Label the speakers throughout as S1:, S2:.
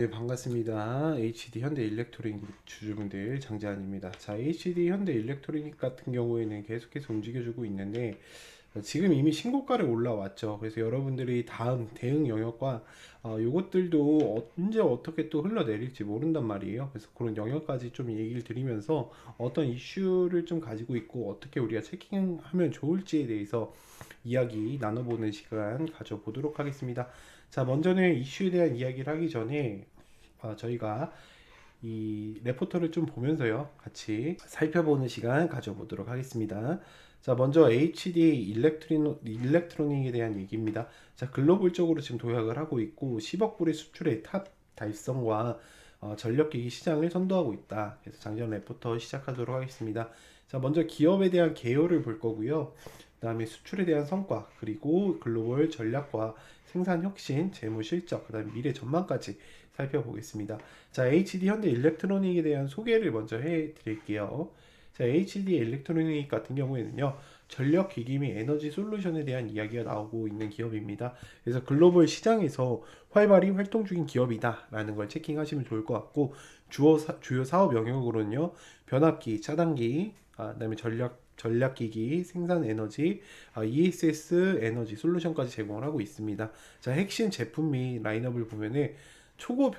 S1: 네, 반갑습니다. HD 현대 일렉트로닉 주주분들 장재환입니다. 자, HD 현대 일렉트로닉 같은 경우에는 계속해서 움직여주고 있는데 지금 이미 신고가를 올라왔죠. 그래서 여러분들이 다음 대응 영역과 요것들도 언제 어떻게 또 흘러내릴지 모른단 말이에요. 그래서 그런 영역까지 좀 얘기를 드리면서 어떤 이슈를 좀 가지고 있고 어떻게 우리가 체킹하면 좋을지에 대해서 이야기 나눠보는 시간 가져보도록 하겠습니다. 자, 먼저는 이슈에 대한 이야기를 하기 전에 저희가 이 레포터를 좀 보면서요, 같이 살펴보는 시간 가져보도록 하겠습니다. 자, 먼저 HD 일렉트로닉에 대한 얘기입니다. 자, 글로벌적으로 지금 도약을 하고 있고 10억 불의 수출의 탑 달성과 전력기기 시장을 선도하고 있다. 그래서 장전 레포터 시작하도록 하겠습니다. 자, 먼저 기업에 대한 개요를 볼 거고요. 그 다음에 수출에 대한 성과, 그리고 글로벌 전략과 생산 혁신, 재무 실적, 그 다음에 미래 전망까지 살펴보겠습니다. 자, HD 현대 일렉트로닉에 대한 소개를 먼저 해 드릴게요. 자, HD 일렉트로닉 같은 경우에는요, 전력 기기 및 에너지 솔루션에 대한 이야기가 나오고 있는 기업입니다. 그래서 글로벌 시장에서 활발히 활동 중인 기업이다라는 걸 체킹하시면 좋을 것 같고, 주요 사업 영역으로는요, 변압기, 차단기, 그다음에 전략기기, 생산 에너지, ESS 에너지 솔루션까지 제공을 하고 있습니다. 자, 핵심 제품 및 라인업을 보면은 초고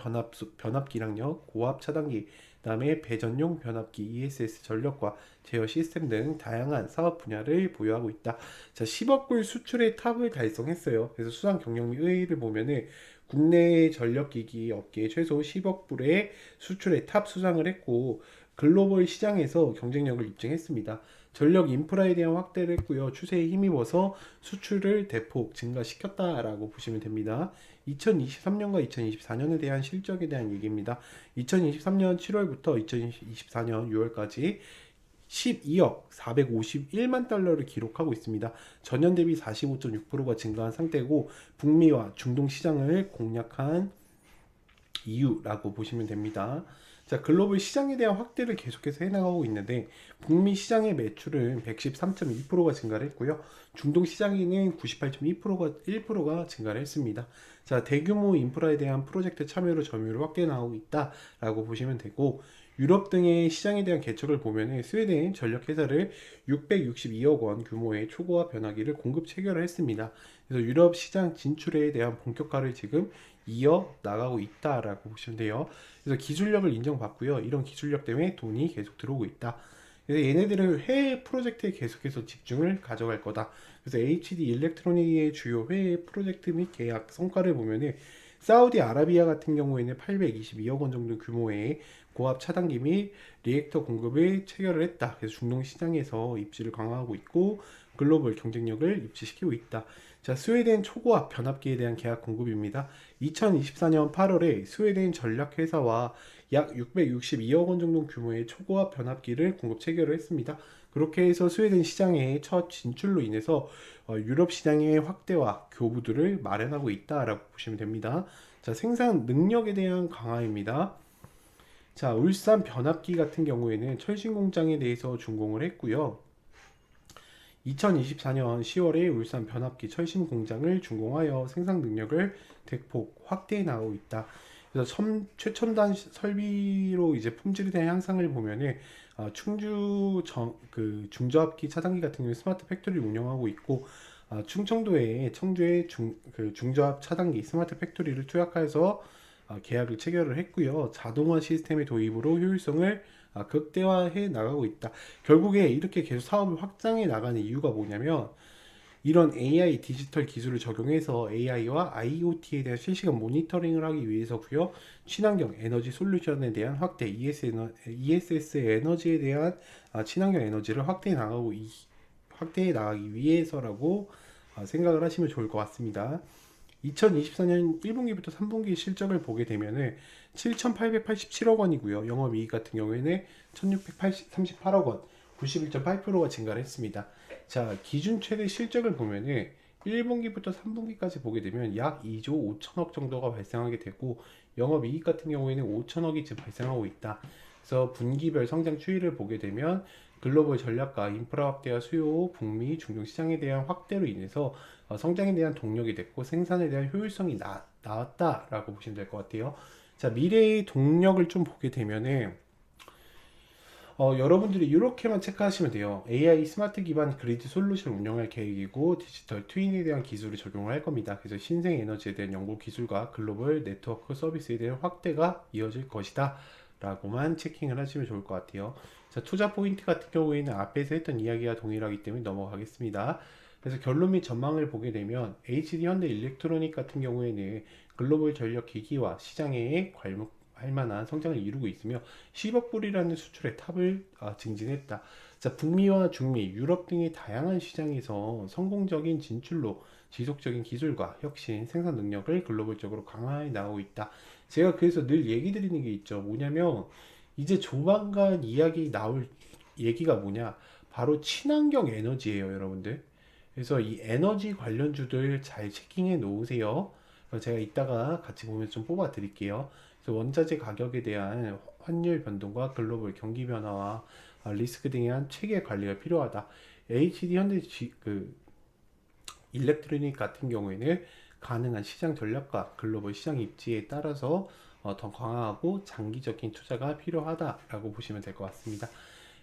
S1: 변압기량력, 고압 차단기, 그다음에 배전용 변압기, ESS 전력과 제어 시스템 등 다양한 사업 분야를 보유하고 있다. 자, 10억 불 수출의 탑을 달성했어요. 그래서 수상 경영 및 의의를 보면은 국내 전력기기 업계에 최소 10억 불의 수출의 탑 수상을 했고 글로벌 시장에서 경쟁력을 입증했습니다. 전력 인프라에 대한 확대를 했고요. 추세에 힘입어서 수출을 대폭 증가시켰다라고 보시면 됩니다. 2023년과 2024년에 대한 실적에 대한 얘기입니다. 2023년 7월부터 2024년 6월까지 12억 451만 달러를 기록하고 있습니다. 전년 대비 45.6%가 증가한 상태고 북미와 중동 시장을 공략한 이유라고 보시면 됩니다. 자, 글로벌 시장에 대한 확대를 계속해서 해나가고 있는데 북미 시장의 매출은 113.2%가 증가를 했고요. 중동 시장에는 98.2%가 증가를 했습니다. 자, 대규모 인프라에 대한 프로젝트 참여로 점유율을 확대 나오고 있다라고 보시면 되고 유럽 등의 시장에 대한 개척을 보면 스웨덴 전력회사를 662억 원 규모의 초고화 변화기를 공급 체결을 했습니다. 그래서 유럽 시장 진출에 대한 본격화를 지금 이어 나가고 있다라고 보시면 돼요. 그래서 기술력을 인정받고요. 이런 기술력 때문에 돈이 계속 들어오고 있다. 그래서 얘네들은 해외 프로젝트에 계속해서 집중을 가져갈 거다. 그래서 HD 일렉트로닉의 주요 해외 프로젝트 및 계약 성과를 보면은 사우디아라비아 같은 경우에는 822억 원 정도 규모의 고압 차단기 및 리액터 공급을 체결을 했다. 그래서 중동 시장에서 입지를 강화하고 있고 글로벌 경쟁력을 입지시키고 있다. 자, 스웨덴 초고압 변압기에 대한 계약 공급입니다. 2024년 8월에 스웨덴 전략회사와 약 662억 원 정도 규모의 초고압 변압기를 공급 체결을 했습니다. 그렇게 해서 스웨덴 시장의 첫 진출로 인해서 유럽 시장의 확대와 교부들을 마련하고 있다라고 보시면 됩니다. 자, 생산 능력에 대한 강화입니다. 자, 울산 변압기 같은 경우에는 철신 공장에 대해서 준공을 했고요. 2024년 10월에 울산 변압기 철심 공장을 준공하여 생산 능력을 대폭 확대해 나가고 있다. 그래서 최첨단 설비로 이제 품질에 대한 향상을 보면은 그 중저압기 차단기 같은 경우 스마트 팩토리를 운영하고 있고 청주에 중저압 차단기 스마트 팩토리를 투약해서 계약을 체결을 했고요. 자동화 시스템의 도입으로 효율성을 극대화해 나가고 있다. 결국에 이렇게 계속 사업을 확장해 나가는 이유가 뭐냐면 이런 AI 디지털 기술을 적용해서 AI와 IoT에 대한 실시간 모니터링을 하기 위해서고요. 친환경 에너지 솔루션에 대한 확대, ESS 에너지에 대한 친환경 에너지를 확대해 나가기 위해서라고 생각을 하시면 좋을 것 같습니다. 2024년 1분기부터 3분기 실적을 보게 되면은 7,887억 원이고요. 영업이익 같은 경우에는 1,638억 원, 91.8%가 증가를 했습니다. 자, 기준 최대 실적을 보면은 1분기부터 3분기까지 보게 되면 약 2조 5천억 정도가 발생하게 되고 영업이익 같은 경우에는 5천억이 지금 발생하고 있다. 그래서 분기별 성장 추이를 보게 되면 글로벌 전략과 인프라 확대와 수요, 북미, 중동 시장에 대한 확대로 인해서 성장에 대한 동력이 됐고 생산에 대한 효율성이 나왔다라고 보시면 될 것 같아요. 자, 미래의 동력을 좀 보게 되면은 여러분들이 이렇게만 체크하시면 돼요. AI 스마트 기반 그리드 솔루션을 운영할 계획이고 디지털 트윈에 대한 기술을 적용을 할 겁니다. 그래서 신생 에너지에 대한 연구 기술과 글로벌 네트워크 서비스에 대한 확대가 이어질 것이다 라고만 체킹을 하시면 좋을 것 같아요. 자, 투자 포인트 같은 경우에는 앞에서 했던 이야기와 동일하기 때문에 넘어가겠습니다. 그래서 결론 및 전망을 보게 되면 HD 현대 일렉트로닉 같은 경우에는 글로벌 전력 기기와 시장에 할 만한 성장을 이루고 있으며 10억 불이라는 수출의 탑을 증진했다. 자, 북미와 중미, 유럽 등의 다양한 시장에서 성공적인 진출로 지속적인 기술과 혁신, 생산 능력을 글로벌적으로 강화해 나가고 있다. 제가 그래서 늘 얘기 드리는 게 있죠. 뭐냐면 이제 조만간 이야기 나올 얘기가 뭐냐? 바로 친환경 에너지예요, 여러분들. 그래서 이 에너지 관련주들 잘 체킹해 놓으세요. 제가 이따가 같이 보면서 좀 뽑아 드릴게요. 그래서 원자재 가격에 대한 환율 변동과 글로벌 경기 변화와 리스크 등에 대한 체계 관리가 필요하다. HD 현대 일렉트로닉 같은 경우에는 가능한 시장 전략과 글로벌 시장 입지에 따라서 더 강화하고 장기적인 투자가 필요하다라고 보시면 될 것 같습니다.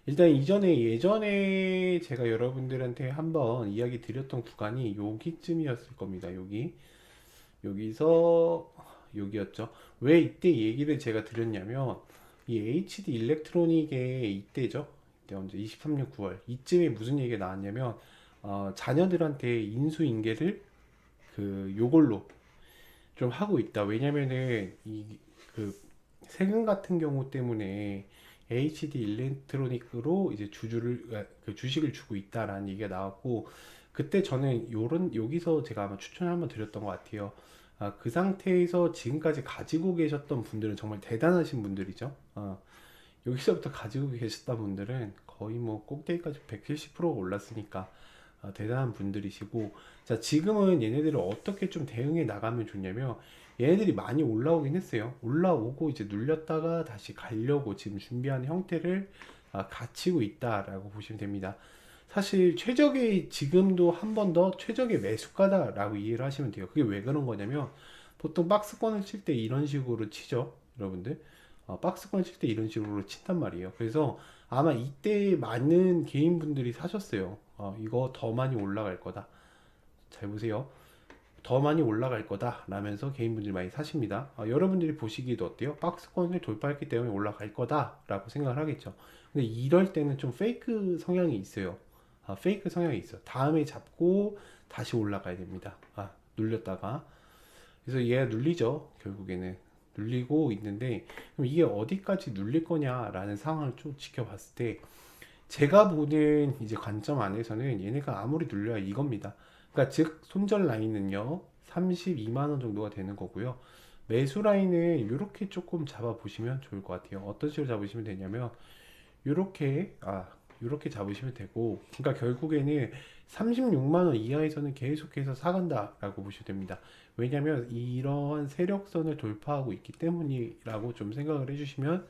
S1: 일단 예전에 제가 여러분들한테 한번 이야기 드렸던 구간이 여기쯤이었을 겁니다. 여기서 여기였죠. 왜 이때 얘기를 제가 드렸냐면 이 HD 일렉트로닉의 이때죠. 이때 언제 23년 9월 이쯤에 무슨 얘기가 나왔냐면 자녀들한테 인수인계를 요걸로 좀 하고 있다. 왜냐면은 그 세금 같은 경우 때문에 HD 일렉트로닉으로 이제 주식을 주고 있다라는 얘기가 나왔고 그때 저는 여기서 제가 아마 추천을 한번 드렸던 것 같아요. 그 상태에서 지금까지 가지고 계셨던 분들은 정말 대단하신 분들이죠. 여기서부터 가지고 계셨던 분들은 거의 뭐 꼭대기까지 170%가 올랐으니까 대단한 분들이시고 자 지금은 얘네들을 어떻게 좀 대응해 나가면 좋냐면 얘네들이 많이 올라오긴 했어요. 올라오고 이제 눌렸다가 다시 가려고 지금 준비하는 형태를 갖추고 있다라고 보시면 됩니다. 사실 최적의 지금도 한 번 더 최적의 매수가다라고 이해를 하시면 돼요. 그게 왜 그런 거냐면 보통 박스권을 칠 때 이런 식으로 치죠, 여러분들. 박스권 칠 때 이런 식으로 친단 말이에요. 그래서 아마 이때 많은 개인분들이 사셨어요. 이거 더 많이 올라갈 거다. 잘 보세요. 더 많이 올라갈 거다 라면서 개인분들이 많이 사십니다. 여러분들이 보시기에도 어때요? 박스권을 돌파했기 때문에 올라갈 거다 라고 생각을 하겠죠. 근데 이럴 때는 좀 페이크 성향이 있어요. 페이크 성향이 있어. 다음에 잡고 다시 올라가야 됩니다. 눌렸다가. 그래서 얘가 눌리죠. 결국에는. 눌리고 있는데, 그럼 이게 어디까지 눌릴 거냐라는 상황을 좀 지켜봤을 때, 제가 보는 이제 관점 안에서는 얘네가 아무리 눌려야 이겁니다. 그러니까 즉 손절 라인은요 32만 원 정도가 되는 거고요. 매수 라인은 이렇게 조금 잡아 보시면 좋을 것 같아요. 어떤 식으로 잡으시면 되냐면 이렇게 이렇게 잡으시면 되고, 그러니까 결국에는 36만 원 이하에서는 계속해서 사간다라고 보시면 됩니다. 왜냐면 이러한 세력선을 돌파하고 있기 때문이라고 좀 생각을 해주시면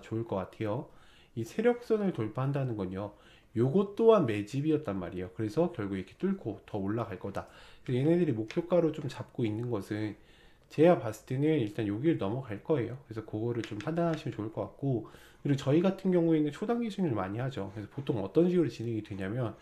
S1: 좋을 것 같아요. 이 세력선을 돌파한다는 건요. 요것 또한 매집이었단 말이에요. 그래서 결국 이렇게 뚫고 더 올라갈 거다. 그래서 얘네들이 목표가로 좀 잡고 있는 것은 제가 봤을 때는 일단 여기를 넘어갈 거예요. 그래서 그거를 좀 판단하시면 좋을 것 같고, 그리고 저희 같은 경우에는 초단기 수익을 많이 하죠. 그래서 보통 어떤 식으로 진행이 되냐면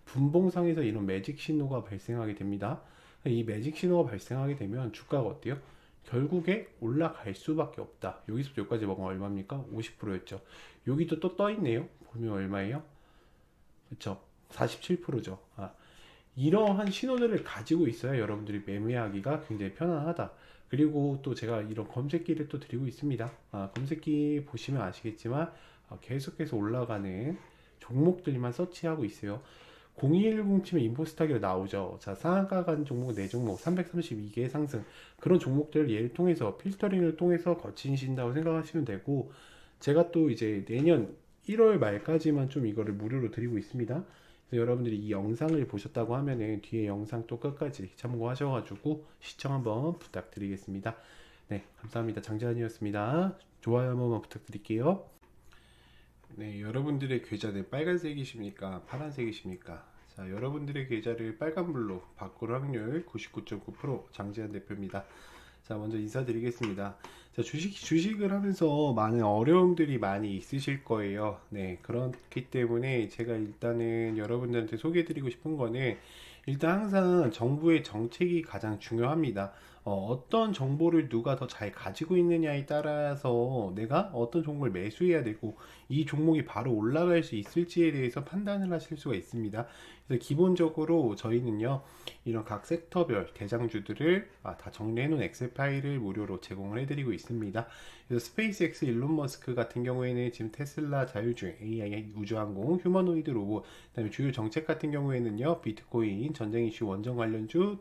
S1: 분봉상에서 이런 매직 신호가 발생하게 됩니다. 이 매직 신호가 발생하게 되면 주가가 어때요? 결국에 올라갈 수밖에 없다. 여기서부터 여기까지 먹으면 얼마입니까? 50%였죠. 여기도 또 떠 있네요. 보면 얼마예요? 그쵸? 47%죠. 이러한 신호들을 가지고 있어야 여러분들이 매매하기가 굉장히 편안하다. 그리고 또 제가 이런 검색기를 또 드리고 있습니다. 검색기 보시면 아시겠지만 계속해서 올라가는 종목들만 서치하고 있어요. 0210 치면 인포스타기로 나오죠. 자, 상한가 간 종목 4종목 332개 상승, 그런 종목들을 얘를 통해서 필터링을 통해서 거치신다고 생각하시면 되고, 제가 또 이제 내년 1월 말까지만 좀 이거를 무료로 드리고 있습니다. 그래서 여러분들이 이 영상을 보셨다고 하면은 뒤에 영상 또 끝까지 참고하셔가지고 시청 한번 부탁드리겠습니다. 네, 감사합니다. 장재환이었습니다. 좋아요 한 번만 부탁드릴게요. 네, 여러분들의 계좌는 빨간색이십니까? 파란색이십니까? 자, 여러분들의 계좌를 빨간불로 바꿀 확률 99.9% 장재환 대표입니다. 자, 먼저 인사드리겠습니다. 자, 주식을 하면서 많은 어려움들이 많이 있으실 거예요. 네, 그렇기 때문에 제가 일단은 여러분들한테 소개해드리고 싶은 거는 일단 항상 정부의 정책이 가장 중요합니다. 어떤 정보를 누가 더 잘 가지고 있느냐에 따라서 내가 어떤 종목을 매수해야 되고 이 종목이 바로 올라갈 수 있을지에 대해서 판단을 하실 수가 있습니다. 그래서 기본적으로 저희는요, 이런 각 섹터별 대장주들을 다 정리해 놓은 엑셀 파일을 무료로 제공을 해드리고 있습니다. 그래서 스페이스X 일론 머스크 같은 경우에는 지금 테슬라 자율주행, AI 우주항공, 휴머노이드 로봇, 그다음에 주요 정책 같은 경우에는요, 비트코인, 전쟁 이슈 원전 관련주,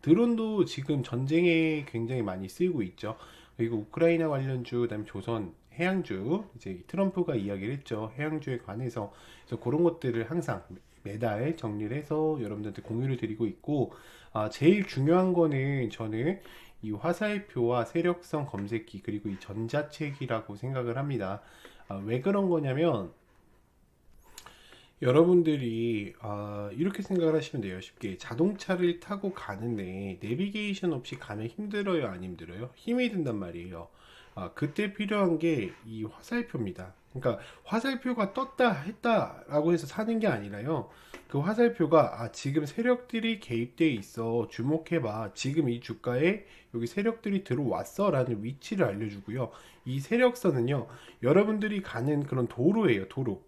S1: 드론도 지금 전쟁에 굉장히 많이 쓰이고 있죠. 그리고 우크라이나 관련주, 그다음에 조선 해양주, 이제 트럼프가 이야기를 했죠. 해양주에 관해서. 그래서 그런 것들을 항상 매달 정리를 해서 여러분들한테 공유를 드리고 있고, 제일 중요한 거는 저는 이 화살표와 세력성 검색기 그리고 이 전자책이라고 생각을 합니다. 왜 그런 거냐면 여러분들이 이렇게 생각을 하시면 돼요. 쉽게 자동차를 타고 가는데 내비게이션 없이 가면 힘들어요, 안 힘들어요? 힘이 든단 말이에요. 그때 필요한 게 이 화살표입니다. 그러니까 화살표가 떴다 했다라고 해서 사는 게 아니라요. 그 화살표가 지금 세력들이 개입돼 있어, 주목해봐, 지금 이 주가에 여기 세력들이 들어왔어 라는 위치를 알려주고요. 이 세력선은요, 여러분들이 가는 그런 도로예요. 도로.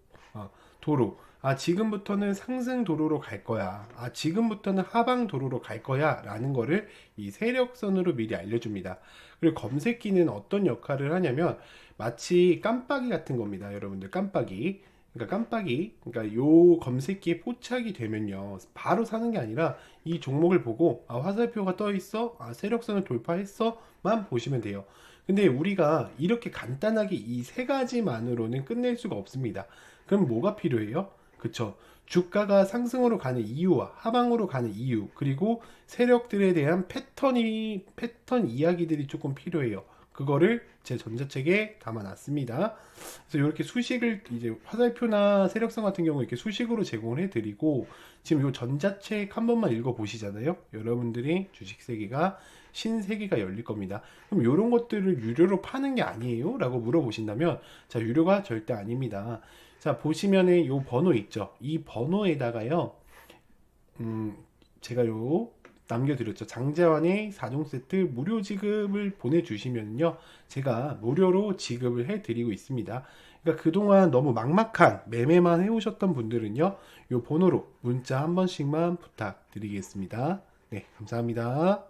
S1: 지금부터는 상승 도로로 갈 거야. 지금부터는 하방 도로로 갈 거야. 라는 거를 이 세력선으로 미리 알려줍니다. 그리고 검색기는 어떤 역할을 하냐면 마치 깜빡이 같은 겁니다. 여러분들, 깜빡이. 그러니까 요 검색기에 포착이 되면요, 바로 사는 게 아니라 이 종목을 보고 화살표가 떠 있어, 세력선을 돌파했어만 보시면 돼요. 근데 우리가 이렇게 간단하게 이 세 가지만으로는 끝낼 수가 없습니다. 그럼 뭐가 필요해요? 그쵸? 주가가 상승으로 가는 이유와 하방으로 가는 이유, 그리고 세력들에 대한 패턴 이야기들이 조금 필요해요. 그거를 제 전자책에 담아놨습니다. 그래서 이렇게 수식을 이제 화살표나 세력성 같은 경우 이렇게 수식으로 제공을 해드리고, 지금 이 전자책 한 번만 읽어보시잖아요. 여러분들이 주식 세계가 신세계가 열릴 겁니다. 그럼 이런 것들을 유료로 파는 게 아니에요? 라고 물어보신다면, 자, 유료가 절대 아닙니다. 자, 보시면은 요 번호 있죠? 이 번호에다가요, 제가 요 남겨드렸죠. 장재환의 4종 세트 무료 지급을 보내주시면요, 제가 무료로 지급을 해드리고 있습니다. 그러니까 그동안 너무 막막한 매매만 해오셨던 분들은요, 요 번호로 문자 한 번씩만 부탁드리겠습니다. 네, 감사합니다.